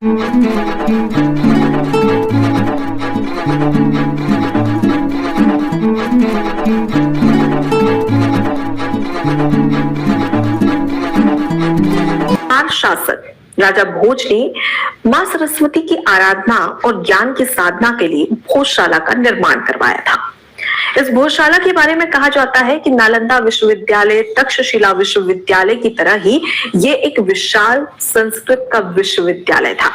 शासक राजा भोज ने मां सरस्वती की आराधना और ज्ञान की साधना के लिए भोजशाला का निर्माण करवाया था। इस भोजशाला के बारे में कहा जाता है कि नालंदा विश्वविद्यालय तक्षशिला विश्वविद्यालय की तरह ही ये एक विशाल संस्कृत का विश्वविद्यालय था।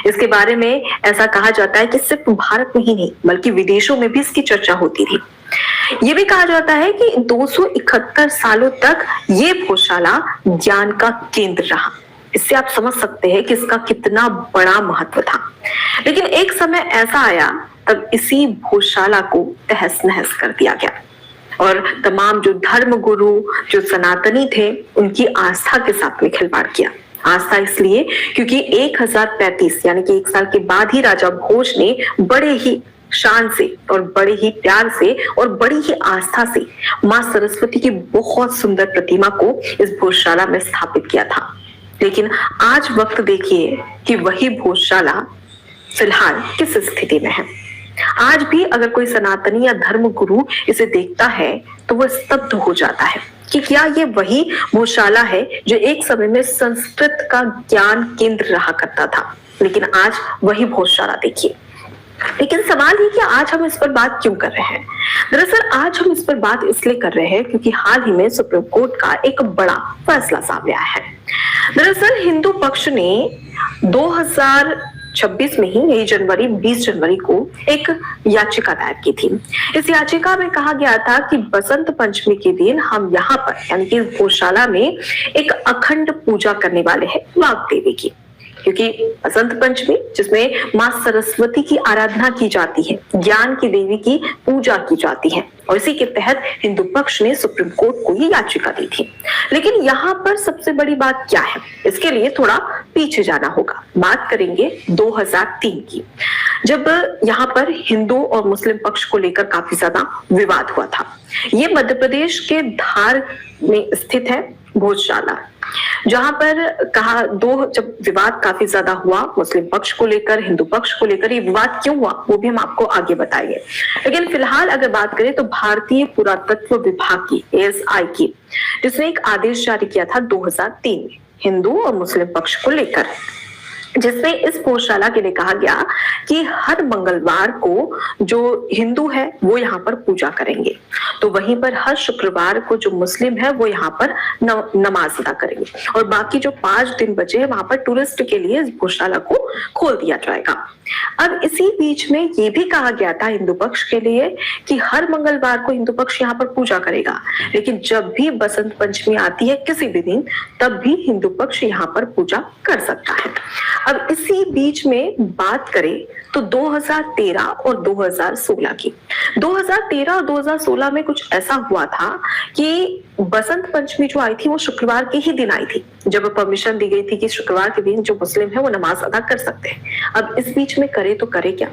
इसके बारे में ऐसा कहा जाता है कि सिर्फ भारत में ही नहीं बल्कि विदेशों में भी इसकी चर्चा होती थी। ये भी कहा जाता है कि 271 सालों तक ये भोजशाला ज्ञान का केंद्र रहा। इससे आप समझ सकते हैं कि इसका कितना बड़ा महत्व था। लेकिन एक समय ऐसा आया तब इसी भोजशाला को तहस नहस कर दिया गया और तमाम जो धर्म गुरु जो सनातनी थे उनकी आस्था के साथ में खिलवाड़ किया। आस्था इसलिए क्योंकि 1035 यानी कि 1 साल के बाद ही राजा भोज ने बड़े ही शान से और बड़े ही प्यार से और बड़ी ही आस्था से मां सरस्वती की बहुत सुंदर प्रतिमा को इस भोजशाला में स्थापित किया था। लेकिन आज वक्त देखिए कि वही भोजशाला फिलहाल किस स्थिति में है। आज भी अगर कोई सनातनी या धर्म गुरु इसे देखता है तो वह स्तब्ध हो जाता है कि क्या ये वही भोजशाला है जो एक समय में संस्कृत का ज्ञान केंद्र रहा करता था। लेकिन आज वही भोजशाला देखिए। लेकिन सवाल ये कि आज हम इस पर बात क्यों कर रहे हैं। दरअसल आज हम इस पर बात इसलिए कर रहे हैं क्योंकि हाल ही में सुप्रीम कोर्ट का एक बड़ा फैसला सामने आया है। दरअसल हिंदू पक्ष ने 2026 में ही यही 20 जनवरी को एक याचिका दायर की थी। इस याचिका में कहा गया था कि बसंत पंचमी के दिन हम यहाँ पर यानी कि भोजशाला में एक अखंड पूजा करने वाले हैं वाग देवी की, क्योंकि बसंत पंचमी जिसमें मां सरस्वती की आराधना की जाती है, ज्ञान की देवी की पूजा की जाती है और इसी के तहत हिंदू पक्ष ने सुप्रीम कोर्ट को ये याचिका दी थी। लेकिन यहाँ पर सबसे बड़ी बात क्या है, इसके लिए थोड़ा पीछे जाना होगा। बात करेंगे 2003 की, जब यहाँ पर हिंदू और मुस्लिम पक्ष को लेकर काफी ज्यादा विवाद हुआ था। ये मध्य प्रदेश के धार में स्थित है भोजशाला, जहां पर जब विवाद काफी ज्यादा हुआ मुस्लिम पक्ष को लेकर, हिंदू पक्ष को लेकर, ये विवाद क्यों हुआ वो भी हम आपको आगे बताएंगे। लेकिन फिलहाल अगर बात करें तो भारतीय पुरातत्व विभाग की ASI की, जिसने एक आदेश जारी किया था 2003 में हिंदू और मुस्लिम पक्ष को लेकर, जिसमें इस भोजशाला के लिए कहा गया कि हर मंगलवार को जो हिंदू है वो यहाँ पर पूजा करेंगे, तो वहीं पर हर शुक्रवार को जो मुस्लिम है वो यहाँ पर नमाज अदा करेंगे और बाकी जो 5 दिन बचे हैं वहां पर टूरिस्ट के लिए इस भोजशाला को खोल दिया जाएगा। अब इसी बीच में ये भी कहा गया था हिंदू पक्ष के लिए कि हर मंगलवार को हिंदू पक्ष यहाँ पर पूजा करेगा, लेकिन जब भी बसंत पंचमी आती है किसी भी दिन तब भी हिंदू पक्ष यहाँ पर पूजा कर सकता है। अब इसी बीच में बात करें तो 2013 और 2016 की, 2013 और 2016 में कुछ ऐसा हुआ था कि बसंत पंचमी जो आई थी वो शुक्रवार के ही दिन आई थी, जब परमिशन दी गई थी कि शुक्रवार के दिन जो मुस्लिम है वो नमाज अदा कर सकते हैं। अब इस बीच में करे तो करे क्या।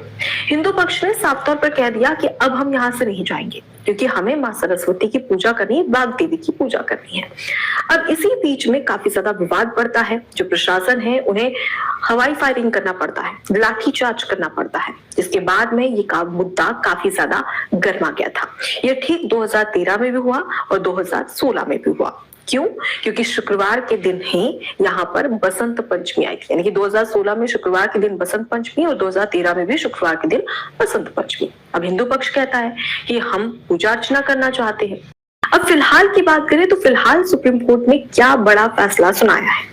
हिंदू पक्ष ने साफ तौर पर कह दिया कि अब हम यहाँ से नहीं जाएंगे क्योंकि हमें मां सरस्वती की पूजा करनी है, वाग देवी की पूजा करनी है। अब इसी बीच में काफी ज्यादा विवाद बढ़ता है। जो प्रशासन है उन्हें हवाई फायरिंग करना पड़ता है, लाठीचार्ज करना पड़ता है, जिसके बाद में ये मुद्दा काफी ज्यादा गर्मा गया था। ये ठीक 2013 में भी हुआ और 2016 में भी हुआ। क्यों? क्योंकि शुक्रवार के दिन ही यहाँ पर बसंत पंचमी आई थी, यानी कि 2016 में शुक्रवार के दिन बसंत पंचमी और 2013 में भी शुक्रवार के दिन बसंत पंचमी। अब हिंदू पक्ष कहता है कि हम पूजा अर्चना करना चाहते हैं। अब फिलहाल की बात करें तो फिलहाल सुप्रीम कोर्ट ने क्या बड़ा फैसला सुनाया है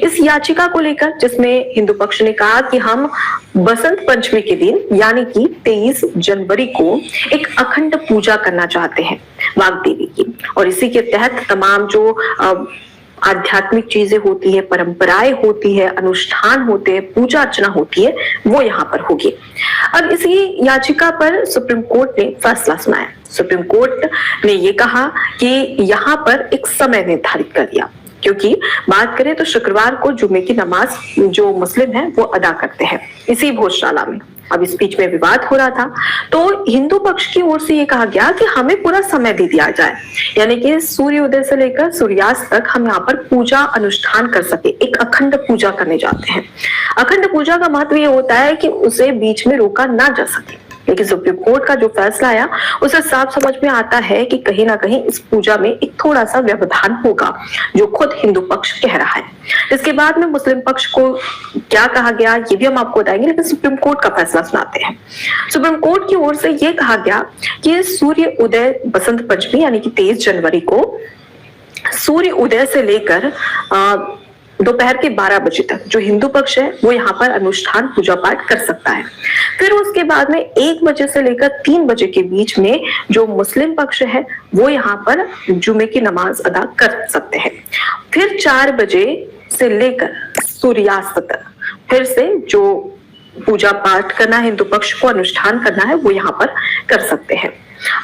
इस याचिका को लेकर, जिसमें हिंदू पक्ष ने कहा कि हम बसंत पंचमी के दिन यानी कि 23 जनवरी को एक अखंड पूजा करना चाहते हैं वाग देवी की, और इसी के तहत तमाम जो आध्यात्मिक चीजें होती है, परंपराएं होती है, अनुष्ठान होते हैं, पूजा अर्चना होती है, वो यहाँ पर होगी। अब इसी याचिका पर सुप्रीम कोर्ट ने फैसला सुनाया। सुप्रीम कोर्ट ने ये कहा कि यहाँ पर एक समय निर्धारित कर दिया, क्योंकि बात करें तो शुक्रवार को जुमे की नमाज जो मुस्लिम है वो अदा करते हैं इसी भोजशाला में, अब इस बीच में विवाद हो रहा था, तो हिंदू पक्ष की ओर से ये कहा गया कि हमें पूरा समय भी दिया जाए, यानी कि सूर्योदय से लेकर सूर्यास्त तक हम यहाँ पर पूजा अनुष्ठान कर सके, एक अखंड पूजा करने जाते हैं। अखंड पूजा का महत्व ये होता है कि उसे बीच में रोका ना जा सके। लेकिन सुप्रीम कोर्ट का जो फैसला आया उसे साफ समझ में आता है कि कहीं ना कहीं इस पूजा में एक थोड़ा सा व्यवधान होगा, जो खुद हिंदू पक्ष कह रहा है। इसके बाद में मुस्लिम पक्ष को क्या कहा गया ये भी हम आपको बताएंगे, लेकिन सुप्रीम कोर्ट का फैसला सुनाते हैं। सुप्रीम कोर्ट की ओर से ये कहा गया कि सूर्य उदय बसंत पंचमी यानी कि 23 जनवरी को सूर्य उदय से लेकर दोपहर के 12 बजे तक जो हिंदू पक्ष है वो यहाँ पर अनुष्ठान पूजा पाठ कर सकता है। फिर उसके बाद में 1 बजे से लेकर 3 बजे के बीच में जो मुस्लिम पक्ष है वो यहाँ पर जुमे की नमाज अदा कर सकते हैं। फिर 4 बजे से लेकर सूर्यास्त तक फिर से जो पूजा पाठ करना है, हिंदू पक्ष को अनुष्ठान करना है, वो यहाँ पर कर सकते हैं।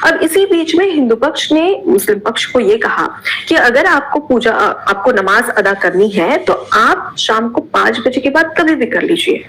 अब इसी बीच में हिंदू पक्ष ने मुस्लिम पक्ष को ये कहा कि अगर आपको नमाज अदा करनी है तो आप शाम को 5 बजे के बाद कभी भी कर लीजिए।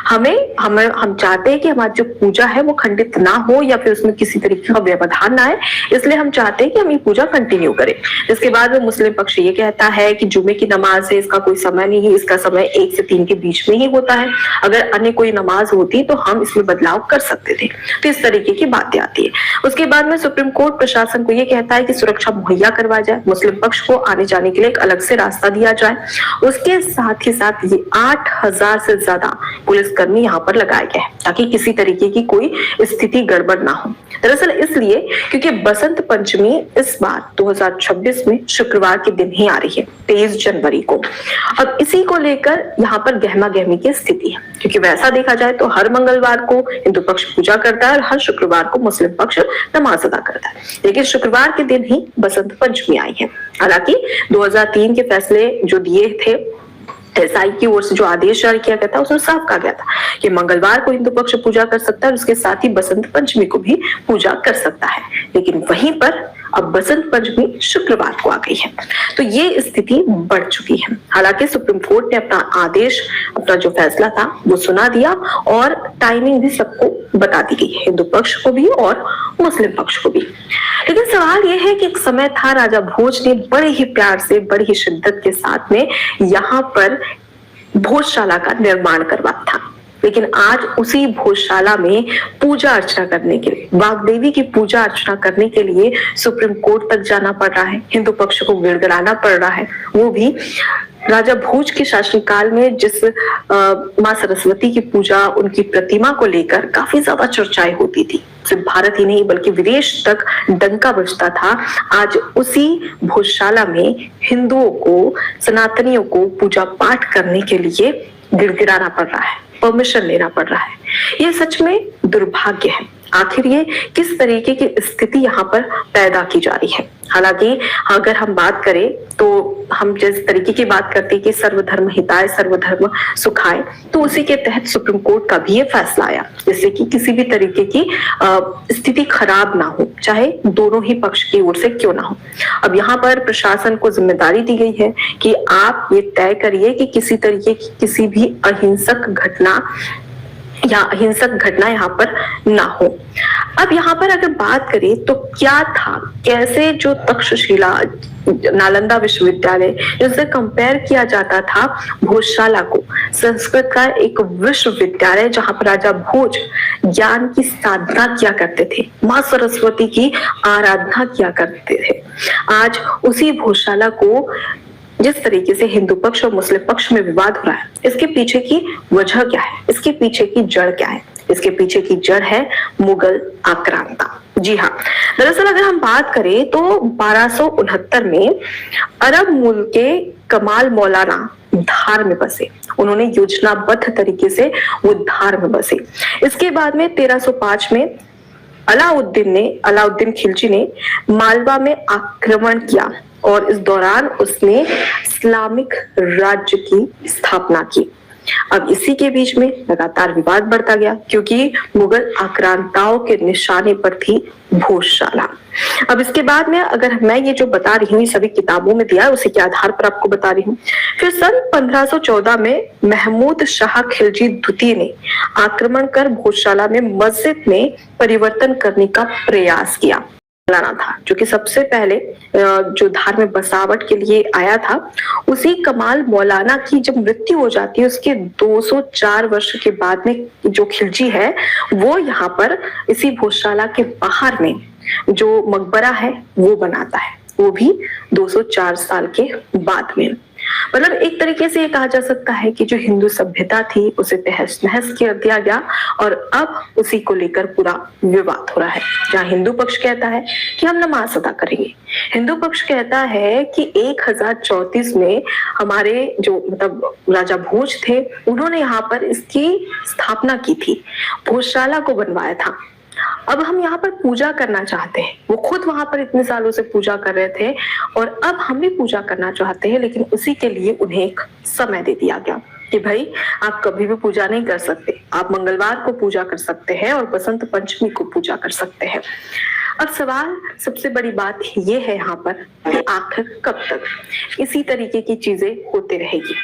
हम चाहते हैं कि हमारी जो पूजा है वो खंडित ना हो या फिर उसमें किसी तरीके का व्यवधान ना आए, इसलिए हम चाहते हैं कि हम ये पूजा कंटिन्यू करें। इसके बाद में मुस्लिम पक्ष ये कहता है कि जुमे की नमाज है, इसका कोई समय नहीं है, इसका समय 1 से 3 के बीच में ही होता है। अगर अन्य कोई नमाज होती तो हम इसमें बदलाव कर सकते थे। तो इस तरीके की बातें आती है। उसके बाद में सुप्रीम कोर्ट प्रशासन को यह कहता है कि सुरक्षा मुहैया करवाया जाए, मुस्लिम पक्ष को आने जाने के लिए एक अलग से रास्ता दिया जाए। उसके साथ ही साथ ये 8000 से ज्यादा पुलिसकर्मी यहाँ पर लगाए गए ताकि किसी तरीके की कोई स्थिति गड़बड़ ना हो। दरअसल इसलिए क्योंकि बसंत पंचमी इस बार 2026 में शुक्रवार के दिन ही आ रही है, 23 जनवरी को। अब इसी को लेकर यहाँ पर गहमा गहमी की स्थिति है, क्योंकि वैसा देखा जाए तो हर मंगलवार को हिंदू पक्ष पूजा करता है और हर शुक्रवार को मुस्लिम पक्ष नमाज अदा करता है, लेकिन शुक्रवार के दिन ही बसंत पंचमी आई है। हालांकि 2003 के फैसले जो दिए थे, एसआई की ओर से जो आदेश जारी किया गया था उसमें साफ कहा गया था कि मंगलवार को हिंदू पक्ष पूजा कर सकता है और उसके साथ ही बसंत पंचमी को भी पूजा कर सकता है। लेकिन वहीं पर अब बसंत पंचमी शुक्रवार को आ गई है, तो ये स्थिति बढ़ चुकी है। हालांकि सुप्रीम कोर्ट ने अपना आदेश, अपना जो फैसला था वो सुना दिया और टाइमिंग भी सबको बता दी गई, हिंदू पक्ष को भी और मुस्लिम पक्ष को भी। लेकिन सवाल यह है कि एक समय था राजा भोज ने बड़े ही प्यार से, बड़ी ही शिद्दत के साथ में यहाँ पर भोजशाला का निर्माण करवाया था, लेकिन आज उसी भोजशाला में पूजा अर्चना करने के लिए, वाग्देवी की पूजा अर्चना करने के लिए सुप्रीम कोर्ट तक जाना पड़ रहा है, हिंदू पक्ष को गिड़गिड़ाना पड़ रहा है। वो भी राजा भोज के शासनकाल में जिस माँ सरस्वती की पूजा, उनकी प्रतिमा को लेकर काफी ज्यादा चर्चाएं होती थी, सिर्फ भारत ही नहीं बल्कि विदेश तक डंका बजता था। आज उसी भोजशाला में हिंदुओं को, सनातनियों को पूजा पाठ करने के लिए गिड़गिड़ाना पड़ रहा है, परमिशन लेना पड़ रहा है। ये सच में दुर्भाग्य है। आखिर ये किस तरीके की स्थिति यहाँ पर पैदा की जा रही है। हालांकि अगर हम बात करें तो हम जिस तरीके की बात करते हैं कि सर्वधर्म हिताय सर्वधर्म सुखाय, तो उसी के तहत सुप्रीम कोर्ट का भी ये फैसला आया, जिससे कि किसी भी तरीके की स्थिति खराब ना हो, चाहे दोनों ही पक्ष की ओर से क्यों ना हो। अब यहाँ पर प्रशासन को जिम्मेदारी दी गई है कि आप ये तय करिए कि किसी तरीके की किसी भी अहिंसक घटना यहाँ पर ना हो। अब यहाँ पर अगर बात करें तो क्या था, कैसे जो तक्षशिला नालंदा विश्वविद्यालय जिससे कंपेयर किया जाता था भोजशाला को, संस्कृत का एक विश्वविद्यालय जहां पर राजा भोज ज्ञान की साधना किया करते थे, माँ सरस्वती की आराधना किया करते थे, आज उसी भोजशाला को जिस तरीके से हिंदू पक्ष और मुस्लिम पक्ष में विवाद हो रहा है, इसके पीछे की वजह क्या है, इसके पीछे की जड़ क्या है? इसके पीछे की जड़ है मुगल आक्रांता। जी हाँ, दरअसल अगर हम बात करें तो 1269 में अरब मूल के कमाल मौलाना धार में बसे। उन्होंने योजनाबद्ध तरीके से वो धार में बसे। इसके बाद में 1305 में अलाउद्दीन खिलजी ने मालवा में आक्रमण किया और इस दौरान उसने इस्लामिक राज्य की स्थापना की। अब इसी के बीच में लगातार विवाद बढ़ता गया क्योंकि मुगल आक्रांताओं के निशाने पर थी भोजशाला। अब इसके बाद में अगर मैं ये जो बता रही हूँ ये सभी किताबों में दिया है, उसी के आधार पर आपको बता रही हूँ। फिर सन 1514 में महमूद शाह खिलजी द्वितीय ने आक्रमण कर भोजशाला में मस्जिद में परिवर्तन करने का प्रयास किया लाना था, जो कि सबसे पहले जो धार्मिक बसावट के लिए आया था। उसी कमाल मौलाना की जब मृत्यु हो जाती है उसके 204 वर्ष के बाद में जो खिलजी है वो यहाँ पर इसी भोजशाला के बाहर में जो मकबरा है वो बनाता है, वो भी 204 साल के बाद में। मतलब एक तरीके से ये कहा जा सकता है कि जो हिंदू सभ्यता थी उसे तहस नहस कर दिया गया और अब उसी को लेकर पूरा विवाद हो रहा है। जहाँ हिंदू पक्ष कहता है कि हम नमाज अदा करेंगे, हिंदू पक्ष कहता है कि 1034 में हमारे जो मतलब राजा भोज थे उन्होंने यहाँ पर इसकी स्थापना की थी, भोजशाला को बनवाया था। अब हम यहाँ पर पूजा करना चाहते हैं, वो खुद वहां पर इतने सालों से पूजा कर रहे थे और अब हम भी पूजा करना चाहते हैं, लेकिन उसी के लिए उन्हें एक समय दे दिया गया कि भाई आप कभी भी पूजा नहीं कर सकते, आप मंगलवार को पूजा कर सकते हैं और बसंत पंचमी को पूजा कर सकते हैं। अब सवाल सबसे बड़ी बात ये है यहाँ पर कि आखिर कब तक इसी तरीके की चीजें होती रहेगी।